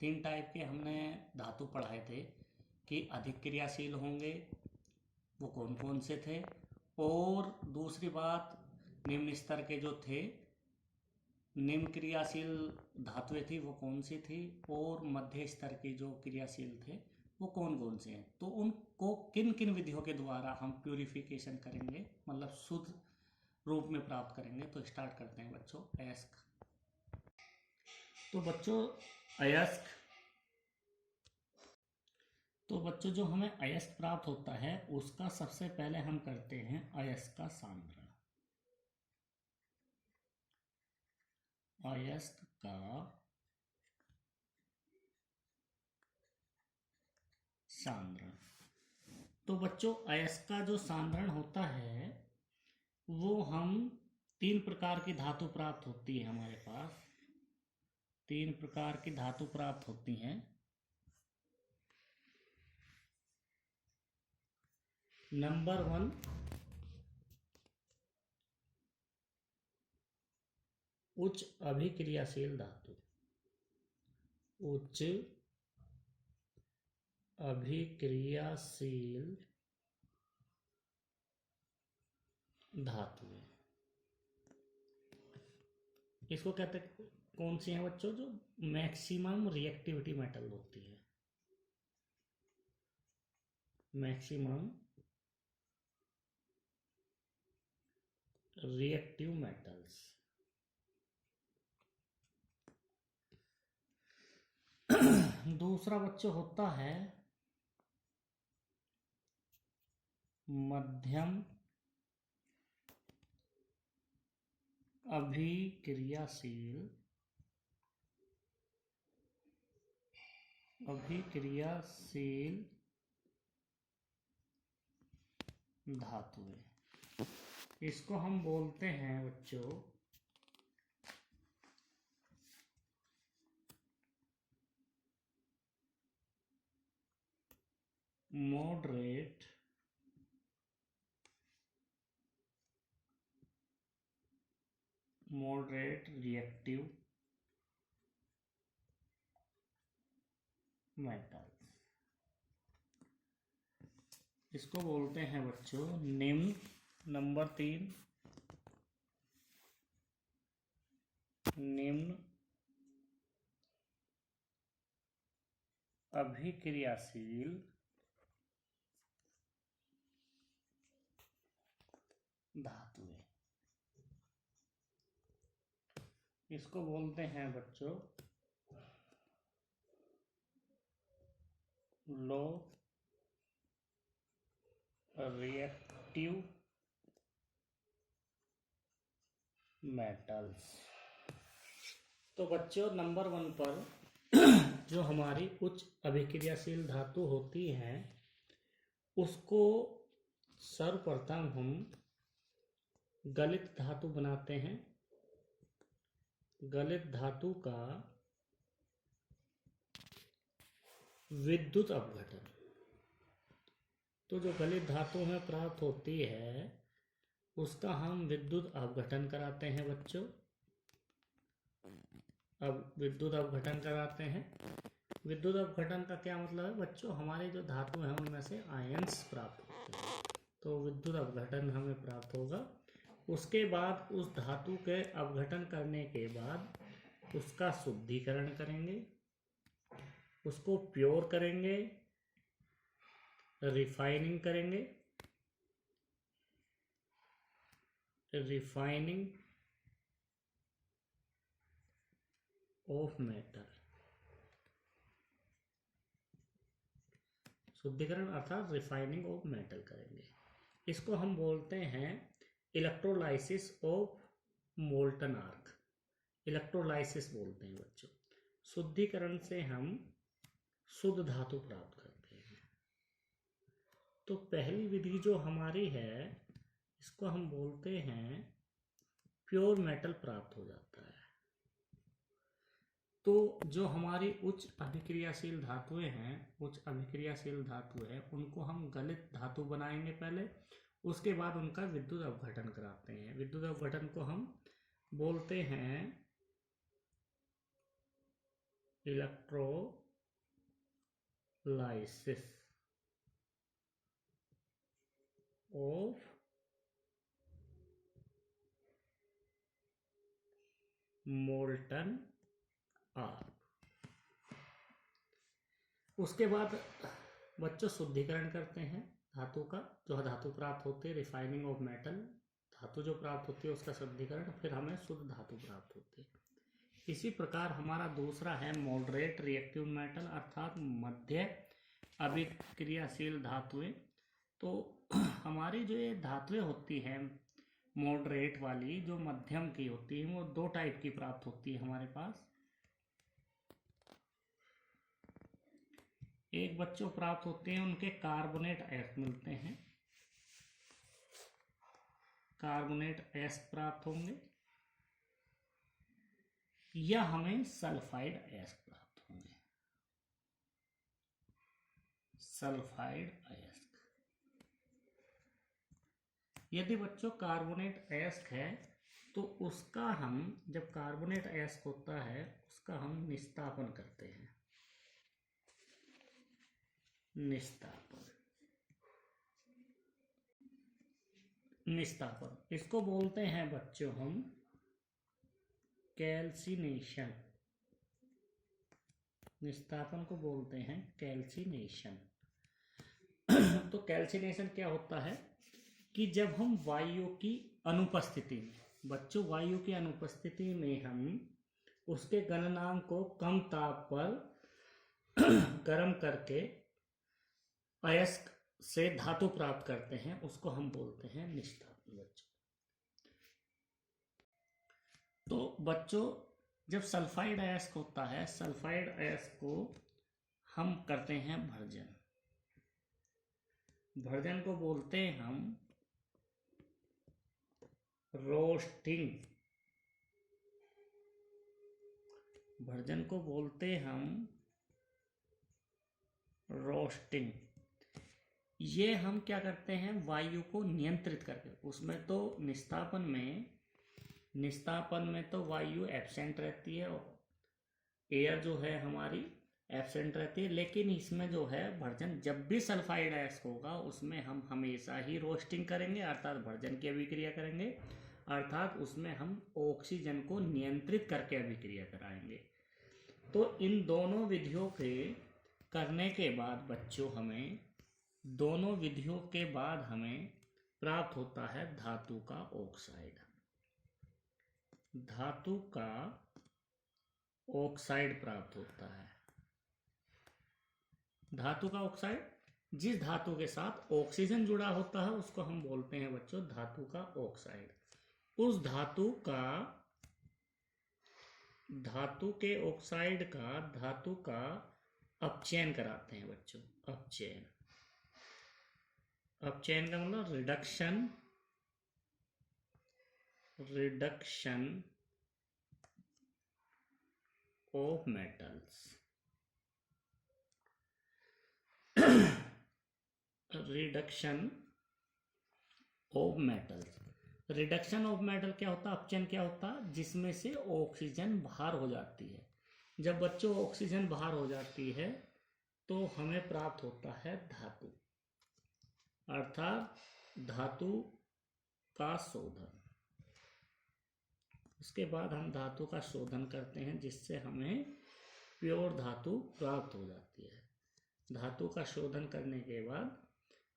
तीन टाइप के हमने धातु पढ़ाए थे कि अधिक क्रियाशील होंगे, वो कौन कौन से थे। और दूसरी बात, निम्न स्तर के जो थे, निम्न क्रियाशील धातुएं थी वो कौन सी थी, और मध्य स्तर के जो क्रियाशील थे वो कौन कौन से हैं। तो उनको किन किन विधियों के द्वारा हम प्यूरिफिकेशन करेंगे, मतलब शुद्ध रूप में प्राप्त करेंगे। तो स्टार्ट करते हैं बच्चों अयस्क। तो बच्चों जो हमें अयस्क प्राप्त होता है उसका सबसे पहले हम करते हैं अयस्क का सांद्रण। अयस्क का सांद्रण। तो बच्चों अयस्क का जो सांद्रण होता है वो हम तीन प्रकार की धातु प्राप्त होती है हमारे पास। तीन प्रकार की धातु प्राप्त होती हैं। नंबर 1 उच्च अभिक्रियाशील धातु। उच्च अभिक्रियाशील धातुएं, इसको कहते हैं कौन सी हैं बच्चों, जो मैक्सिमम रिएक्टिविटी मेटल होती है। Maximum reactive metals. दूसरा बच्चों होता है मध्यम अभिक्रियाशील धातुएं। इसको हम बोलते हैं बच्चों मॉडरेट रिएक्टिव मेटल्स। इसको बोलते हैं बच्चों निम्न। नंबर 3 निम्न अभिक्रियाशील धातुएं। इसको बोलते हैं बच्चों लो रिएक्टिव मेटल्स। तो बच्चों नंबर 1 पर जो हमारी उच्च अभिक्रियाशील धातु होती हैं उसको सर्वप्रथम हम गलित धातु बनाते हैं। गलित धातु का विद्युत अपघटन। तो जो गलित धातु में प्राप्त होती है उसका हम विद्युत अपघटन कराते हैं बच्चों। अब विद्युत अपघटन कराते हैं। विद्युत अपघटन का क्या मतलब है बच्चों, हमारे जो धातु हैं उनमें से आयंस प्राप्त होते हैं, तो विद्युत अपघटन हमें प्राप्त होगा। उसके बाद उस धातु के अपघटन करने के बाद उसका शुद्धिकरण करेंगे, उसको प्योर करेंगे, रिफाइनिंग करेंगे। रिफाइनिंग ऑफ मेटल, शुद्धिकरण अर्थात रिफाइनिंग ऑफ मेटल करेंगे। इसको हम बोलते हैं electrolysis of molten arc. Electrolysis बोलते हैं बच्चों। शुद्धिकरण से हम शुद्ध धातु प्राप्त करते हैं। तो पहली विधि जो हमारी है इसको हम बोलते हैं प्योर मेटल प्राप्त हो जाता है। तो जो हमारी उच्च अभिक्रियाशील धातुएं हैं, उच्च अभिक्रियाशील धातु है, उनको हम गलित धातु बनाएंगे पहले, उसके बाद उनका विद्युत अपघटन कराते हैं। विद्युत अपघटन को हम बोलते हैं इलेक्ट्रोलाइसिस ऑफ मोल्टन आर। उसके बाद बच्चों शुद्धिकरण करते हैं धातु का, जो धातु प्राप्त होती है, रिफाइनिंग ऑफ मेटल, धातु जो प्राप्त होती है उसका शुद्धिकरण, फिर हमें शुद्ध धातु प्राप्त होती है। इसी प्रकार हमारा दूसरा है मॉडरेट रिएक्टिव मेटल, अर्थात मध्य अभिक्रियाशील धातुएं। तो हमारी जो ये धातुएं होती हैं मॉडरेट वाली, जो मध्यम की होती है, वो दो टाइप की प्राप्त होती है हमारे पास। एक बच्चों प्राप्त होते हैं, उनके कार्बोनेट एस मिलते हैं, कार्बोनेट एस प्राप्त होंगे, या हमें सल्फाइड एस प्राप्त होंगे, सल्फाइड एस। यदि बच्चों कार्बोनेट एस है तो उसका हम, जब कार्बोनेट एस होता है उसका हम निस्तापन करते हैं, निस्तापन, निस्तापन इसको बोलते हैं बच्चों हम कैल्सिनेशन, निस्तापन को बोलते हैं कैल्सिनेशन। तो कैल्सिनेशन क्या होता है कि जब हम वायु की अनुपस्थिति में, बच्चों वायु की अनुपस्थिति में हम उसके गलनांक को कम ताप पर गर्म करके अयस्क से धातु प्राप्त करते हैं, उसको हम बोलते हैं निस्तापन बच्चों। तो बच्चों जब सल्फाइड अयस्क होता है, सल्फाइड अयस्क को हम करते हैं भर्जन, भर्जन को बोलते हैं हम रोस्टिंग, भर्जन को बोलते हम रोस्टिंग। ये हम क्या करते हैं, वायु को नियंत्रित करके, उसमें तो निस्तापन में तो वायु एब्सेंट रहती है और एयर जो है हमारी एब्सेंट रहती है, लेकिन इसमें जो है भर्जन, जब भी सल्फाइड अयस्क होगा उसमें हम हमेशा ही रोस्टिंग करेंगे, अर्थात भर्जन की अभिक्रिया करेंगे, अर्थात उसमें हम ऑक्सीजन को नियंत्रित करके अभिक्रिया कराएंगे। तो इन दोनों विधियों के करने के बाद बच्चों हमें, दोनों विधियों के बाद हमें प्राप्त होता है धातु का ऑक्साइड, धातु का ऑक्साइड प्राप्त होता है। धातु का ऑक्साइड, जिस धातु के साथ ऑक्सीजन जुड़ा होता है उसको हम बोलते हैं बच्चों धातु का ऑक्साइड। उस धातु का, धातु के ऑक्साइड का, धातु का अपचयन कराते हैं बच्चों, अपचयन, अपचयन का मतलब reduction, reduction of metals, reduction of metals. Reduction of metal क्या होता है, अपचयन क्या होता है, जिसमें से ऑक्सीजन बाहर हो जाती है। जब बच्चों ऑक्सीजन बाहर हो जाती है तो हमें प्राप्त होता है धातु, अर्थात धातु का शोधन। उसके बाद हम धातु का शोधन करते हैं जिससे हमें प्योर धातु प्राप्त हो जाती है। धातु का शोधन करने के बाद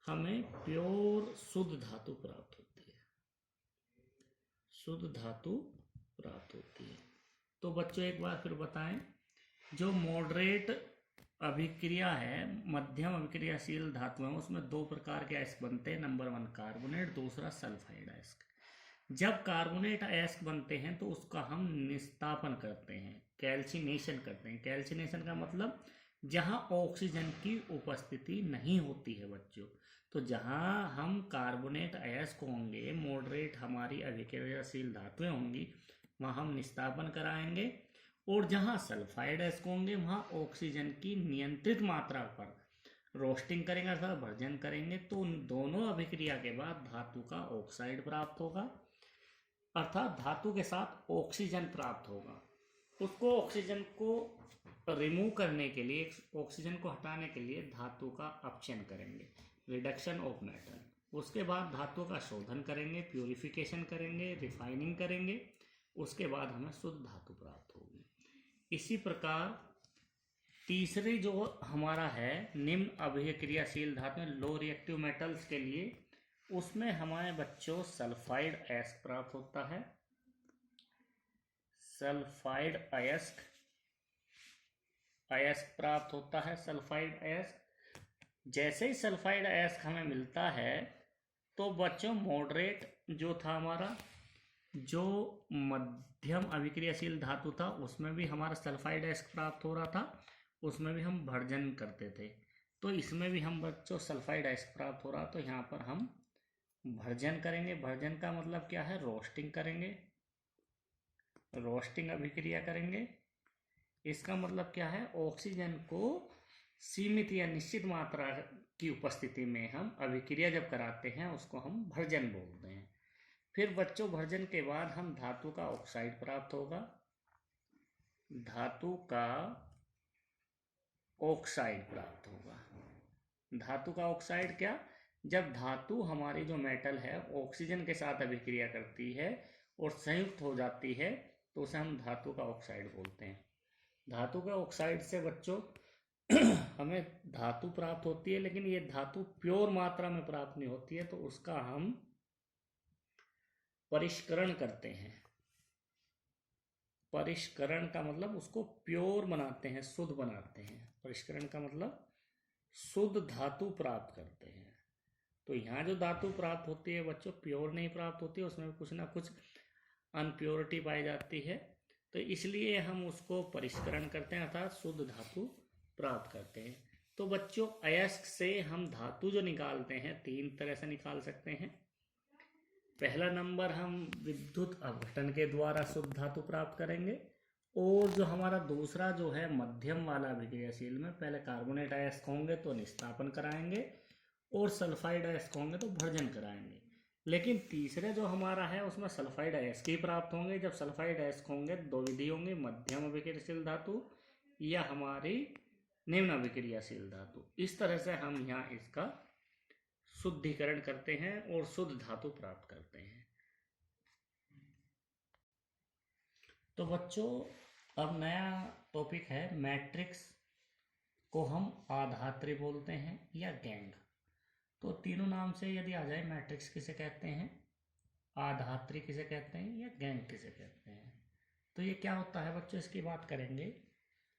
हमें प्योर शुद्ध धातु प्राप्त होती है, शुद्ध धातु प्राप्त होती है। तो बच्चों एक बार फिर बताएं, जो मॉडरेट अभिक्रिया है, मध्यम अभिक्रियाशील धातु है, उसमें दो प्रकार के अयस्क बनते हैं, नंबर 1 कार्बोनेट, दूसरा सल्फाइड अयस्क। जब कार्बोनेट अयस्क बनते हैं तो उसका हम निस्तापन करते हैं, कैल्सिनेशन करते हैं। कैल्सिनेशन का मतलब जहां ऑक्सीजन की उपस्थिति नहीं होती है बच्चों, तो जहां हम कार्बोनेट अयस्क होंगे, मॉडरेट हमारी अभिक्रियाशील धातुएं होंगी, वहां हम निस्तापन कराएंगे, और जहां सल्फाइड अयस्क होंगे वहां ऑक्सीजन की नियंत्रित मात्रा पर रोस्टिंग करेंगे अर्थात भर्जन करेंगे। तो उन दोनों अभिक्रिया के बाद धातु का ऑक्साइड प्राप्त होगा, अर्थात धातु के साथ ऑक्सीजन प्राप्त होगा। उसको ऑक्सीजन को रिमूव करने के लिए, ऑक्सीजन को हटाने के लिए धातु का अपचयन करेंगे, रिडक्शन ऑफ मेटल। उसके बाद धातु का शोधन करेंगे, प्यूरिफिकेशन करेंगे, रिफाइनिंग करेंगे, उसके बाद हमें शुद्ध धातु प्राप्त होगी। इसी प्रकार तीसरी जो हमारा है निम्न अभिक्रियाशील धातु, लो रिएक्टिव मेटल्स के लिए, उसमें हमारे बच्चों सल्फाइड अयस्क प्राप्त होता है। सल्फाइड अयस्क प्राप्त होता है, सल्फाइड अयस्क। जैसे ही सल्फाइड अयस्क हमें मिलता है तो बच्चों मॉडरेट जो था हमारा, जो मध्यम अभिक्रियाशील धातु था, उसमें भी हमारा सल्फाइड अयस्क प्राप्त हो रहा था, उसमें भी हम भर्जन करते थे। तो इसमें भी हम बच्चों सल्फाइड अयस्क प्राप्त हो रहा, तो यहाँ पर हम भर्जन करेंगे। भर्जन का मतलब क्या है? रोस्टिंग करेंगे, रोस्टिंग अभिक्रिया करेंगे। इसका मतलब क्या है? ऑक्सीजन को सीमित या निश्चित मात्रा की उपस्थिति में हम अभिक्रिया जब कराते हैं उसको हम भर्जन बोलते हैं। फिर बच्चों भर्जन के बाद हम धातु का ऑक्साइड प्राप्त होगा। धातु का ऑक्साइड प्राप्त होगा। धातु का ऑक्साइड क्या? जब धातु हमारी जो मेटल है ऑक्सीजन के साथ अभिक्रिया करती है और संयुक्त हो जाती है तो उसे हम धातु का ऑक्साइड बोलते हैं। धातु का ऑक्साइड से बच्चों हमें धातु प्राप्त होती है, लेकिन ये धातु प्योर मात्रा में प्राप्त नहीं होती है, तो उसका हम परिष्करण करते हैं। परिष्करण का मतलब उसको प्योर बनाते हैं, शुद्ध बनाते हैं। परिष्करण का मतलब शुद्ध धातु प्राप्त करते हैं। तो यहाँ जो धातु प्राप्त होती है बच्चों प्योर नहीं प्राप्त होती है, उसमें कुछ ना कुछ अनप्योरिटी पाई जाती है, तो इसलिए हम उसको परिष्करण करते हैं अर्थात शुद्ध धातु प्राप्त करते हैं। तो बच्चों अयस्क से हम धातु जो निकालते हैं 3 तरह से निकाल सकते हैं। पहला नंबर हम विद्युत अपघटन के द्वारा शुद्ध धातु प्राप्त करेंगे, और जो हमारा दूसरा जो है मध्यम वाला अभिक्रियाशील में पहले कार्बोनेट अयस्क होंगे तो निस्तापन कराएंगे और सल्फाइड अयस्क होंगे तो भर्जन कराएंगे। लेकिन तीसरे जो हमारा है उसमें सल्फाइड अयस्क ही प्राप्त होंगे। जब सल्फाइड अयस्क होंगे 2 विधि होंगी, मध्यम अभिक्रियाशील धातु या हमारी निम्न अभिक्रियाशील धातु। इस तरह से हम यहाँ इसका शुद्धिकरण करते हैं और शुद्ध धातु प्राप्त करते हैं। तो बच्चों अब नया टॉपिक है, मैट्रिक्स को हम आधात्री बोलते हैं या गैंग। तो तीनों नाम से यदि आ जाए, मैट्रिक्स किसे कहते हैं, आधात्री किसे कहते हैं या गैंग किसे कहते हैं। तो ये क्या होता है बच्चों, इसकी बात करेंगे।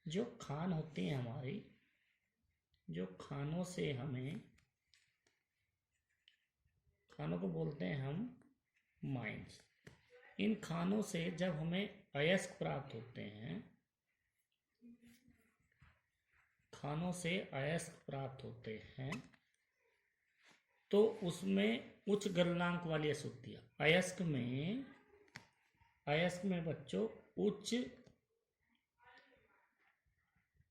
जो खान होती है हमारी, जो खानों से हमें, खानों को बोलते हैं हम माइंस। इन खानों से जब हमें अयस्क प्राप्त होते हैं, खानों से अयस्क प्राप्त होते हैं, तो उसमें उच्च गलनांक वाली अशुद्धियां, अयस्क में बच्चों उच्च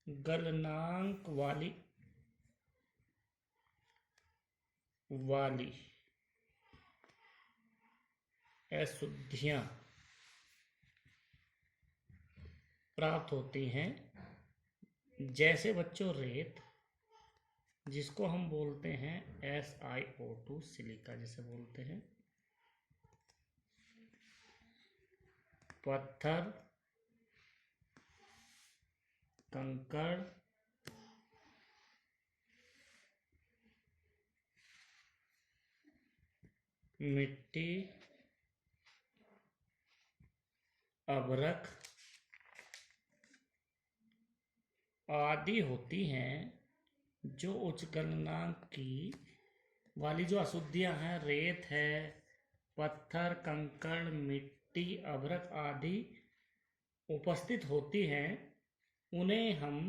गलनांक वाली अशुद्धियां प्राप्त होती हैं। जैसे बच्चों रेत, जिसको हम बोलते हैं SiO2, सिलिका जिसे बोलते हैं, पत्थर, कंकड़, मिट्टी, अभ्रक आदि होती हैं। जो उच्च गलनांक की वाली जो अशुद्धियां हैं, रेत है, पत्थर, कंकड़, मिट्टी, अभ्रक आदि उपस्थित होती हैं, उन्हें हम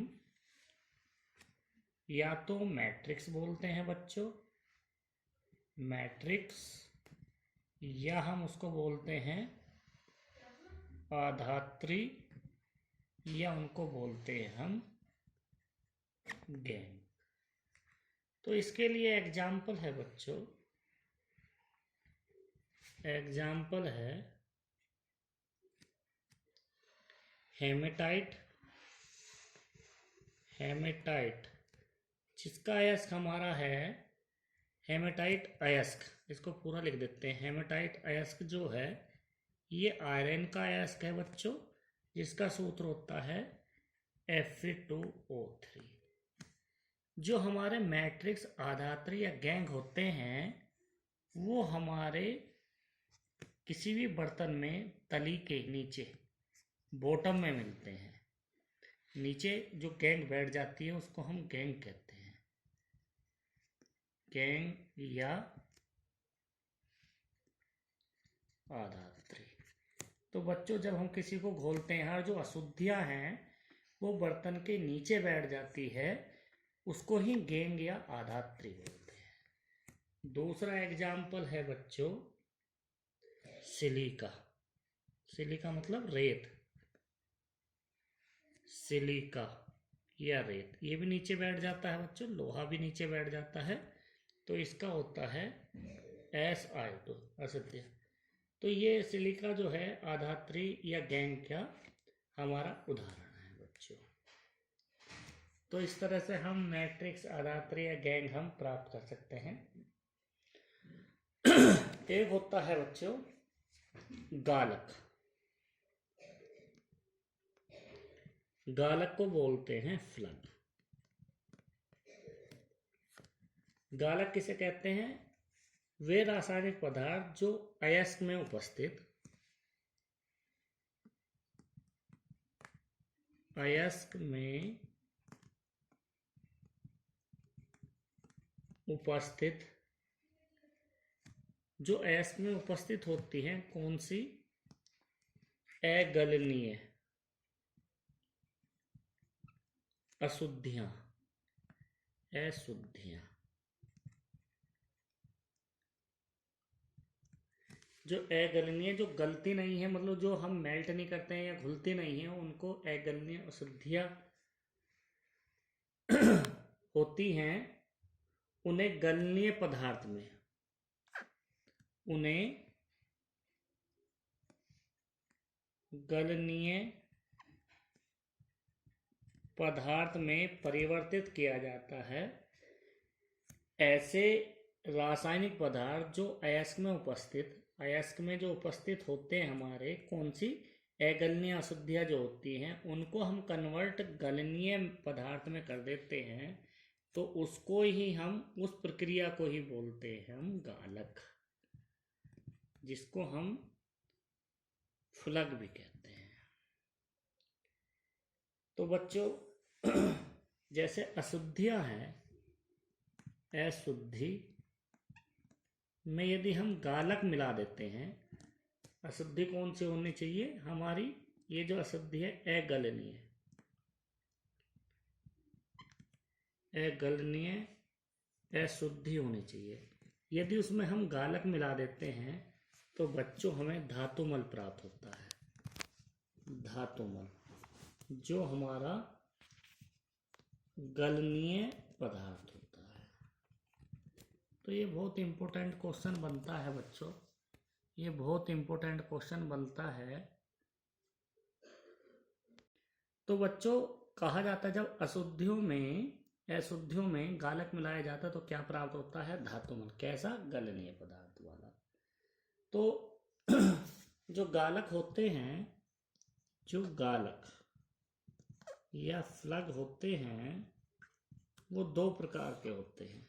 या तो मैट्रिक्स बोलते हैं बच्चों, मैट्रिक्स, या हम उसको बोलते हैं आधात्री, या उनको बोलते हैं हम गैंग। तो इसके लिए एग्जाम्पल है बच्चों, एग्जाम्पल है हेमेटाइट, हेमेटाइट, जिसका अयस्क हमारा है हेमेटाइट अयस्क, इसको पूरा लिख देते हैं। हेमेटाइट अयस्क जो है ये आयरन का अयस्क है बच्चों, जिसका सूत्र होता है Fe2O3। जो हमारे मैट्रिक्स आधात्री या गैंग होते हैं वो हमारे किसी भी बर्तन में तली के नीचे बॉटम में मिलते हैं। नीचे जो गैंग बैठ जाती है उसको हम गैंग कहते हैं, गैंग या आधात्री। तो बच्चों जब हम किसी को घोलते हैं, जो अशुद्धियां हैं वो बर्तन के नीचे बैठ जाती है, उसको ही गैंग या आधात्री बोलते हैं। दूसरा एग्जाम्पल है बच्चों सिलिका। सिलिका मतलब रेत, सिलिका या रेत, ये भी नीचे बैठ जाता है बच्चों। लोहा भी नीचे बैठ जाता है, तो इसका होता है Si2 अशुद्ध। तो ये सिलिका जो है आधात्री या गैंग का हमारा उदाहरण है बच्चों। तो इस तरह से हम मैट्रिक्स आधात्री या गैंग हम प्राप्त कर सकते हैं। एक होता है बच्चों गालक। गालक को बोलते हैं फ्लग। गालक किसे कहते हैं? वे रासायनिक पदार्थ जो अयस्क में उपस्थित जो अयस्क में उपस्थित होती हैं, कौन सी? अगलनीय अशुद्धियां, जो अगलनीय, जो गलती नहीं है, मतलब जो हम मेल्ट नहीं करते हैं या घुलती नहीं है, उनको अगलनीय अशुद्धियां होती हैं। उन्हें गलनीय पदार्थ में परिवर्तित किया जाता है। ऐसे रासायनिक पदार्थ जो अयस्क में जो उपस्थित होते हैं हमारे, कौन सी? अगलनीय अशुद्धियां जो होती हैं, उनको हम कन्वर्ट गलनीय पदार्थ में कर देते हैं। तो उसको ही हम, उस प्रक्रिया को ही बोलते हैं हम गालक, जिसको हम फ्लग भी कहते हैं। तो बच्चों जैसे अशुद्धियां हैं, अशुद्धि में यदि हम गालक मिला देते हैं, अशुद्धि कौन सी होनी चाहिए हमारी? ये जो अशुद्धि है अगलनीय अशुद्धि होनी चाहिए। यदि उसमें हम गालक मिला देते हैं तो बच्चों हमें धातुमल प्राप्त होता है। धातुमल जो हमारा गलनीय पदार्थ होता है। तो ये बहुत इंपॉर्टेंट क्वेश्चन बनता है बच्चों, ये बहुत इंपॉर्टेंट क्वेश्चन बनता है। तो बच्चों कहा जाता है जब अशुद्धियों में गालक मिलाया जाता है तो क्या प्राप्त होता है? धातुमल। कैसा? गलनीय पदार्थ वाला। तो जो गालक होते हैं, जो गालक या फ्लग होते हैं, वो दो प्रकार के होते हैं।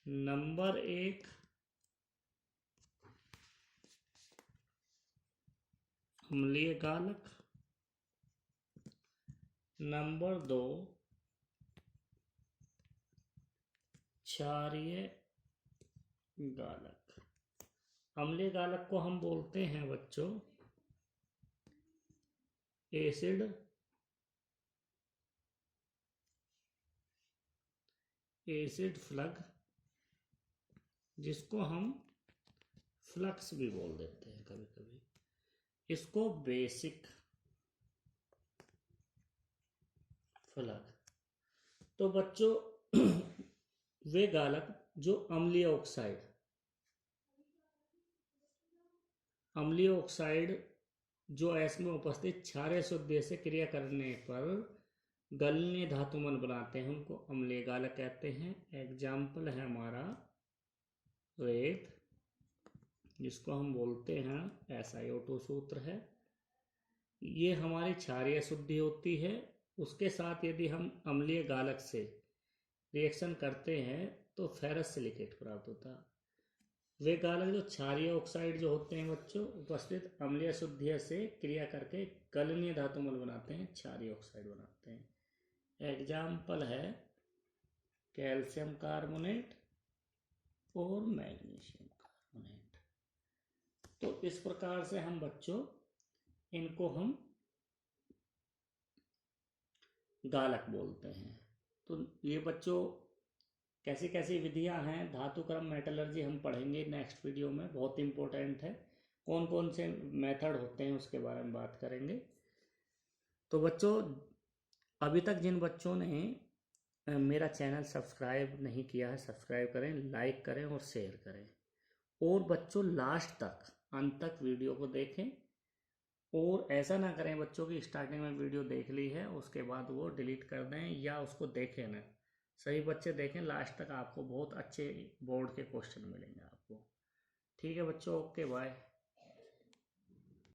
नंबर 1 अम्लीय गालक, नंबर 2 क्षारीय गालक। अम्लीय गालक को हम बोलते हैं बच्चों एसिड फ्लग, जिसको हम फ्लक्स भी बोल देते हैं कभी कभी। इसको बेसिक फ्लग। तो बच्चों वे गालक जो अम्लीय ऑक्साइड जो अयस्क में उपस्थित क्षारीय अशुद्धि से क्रिया करने पर गलनीय धातुमल बनाते हैं उनको अम्लीय गालक कहते हैं। एग्जाम्पल है हमारा रेत, जिसको हम बोलते हैं SiO2 सूत्र है। ये हमारी क्षारीय शुद्धि होती है। उसके साथ यदि हम अम्लीय गालक से रिएक्शन करते हैं तो फेरस सिलिकेट प्राप्त होता है। वे गालक जो क्षारीय ऑक्साइड जो होते हैं बच्चों, उपस्थित अम्लीय शुद्धि से क्रिया करके गलनीय धातुमल बनाते हैं, क्षारीय ऑक्साइड बनाते हैं। एग्जाम्पल है कैल्शियम कार्बोनेट और मैग्नीशियम कार्बोनेट। तो इस प्रकार से हम बच्चों इनको हम गालक बोलते हैं। तो ये बच्चों कैसी कैसी विधियां हैं धातु क्रम मेटलर्जी हम पढ़ेंगे नेक्स्ट वीडियो में, बहुत इंपॉर्टेंट है। कौन कौन से मेथड होते हैं उसके बारे में बात करेंगे। तो बच्चों अभी तक जिन बच्चों ने मेरा चैनल सब्सक्राइब नहीं किया है, सब्सक्राइब करें, लाइक करें और शेयर करें। और बच्चों लास्ट तक, अंत तक वीडियो को देखें। और ऐसा ना करें बच्चों की स्टार्टिंग में वीडियो देख ली है उसके बाद वो डिलीट कर दें या उसको देखें ना। सही बच्चे देखें लास्ट तक, आपको बहुत अच्छे बोर्ड के क्वेश्चन मिलेंगे आपको। ठीक है बच्चों, ओके बाय।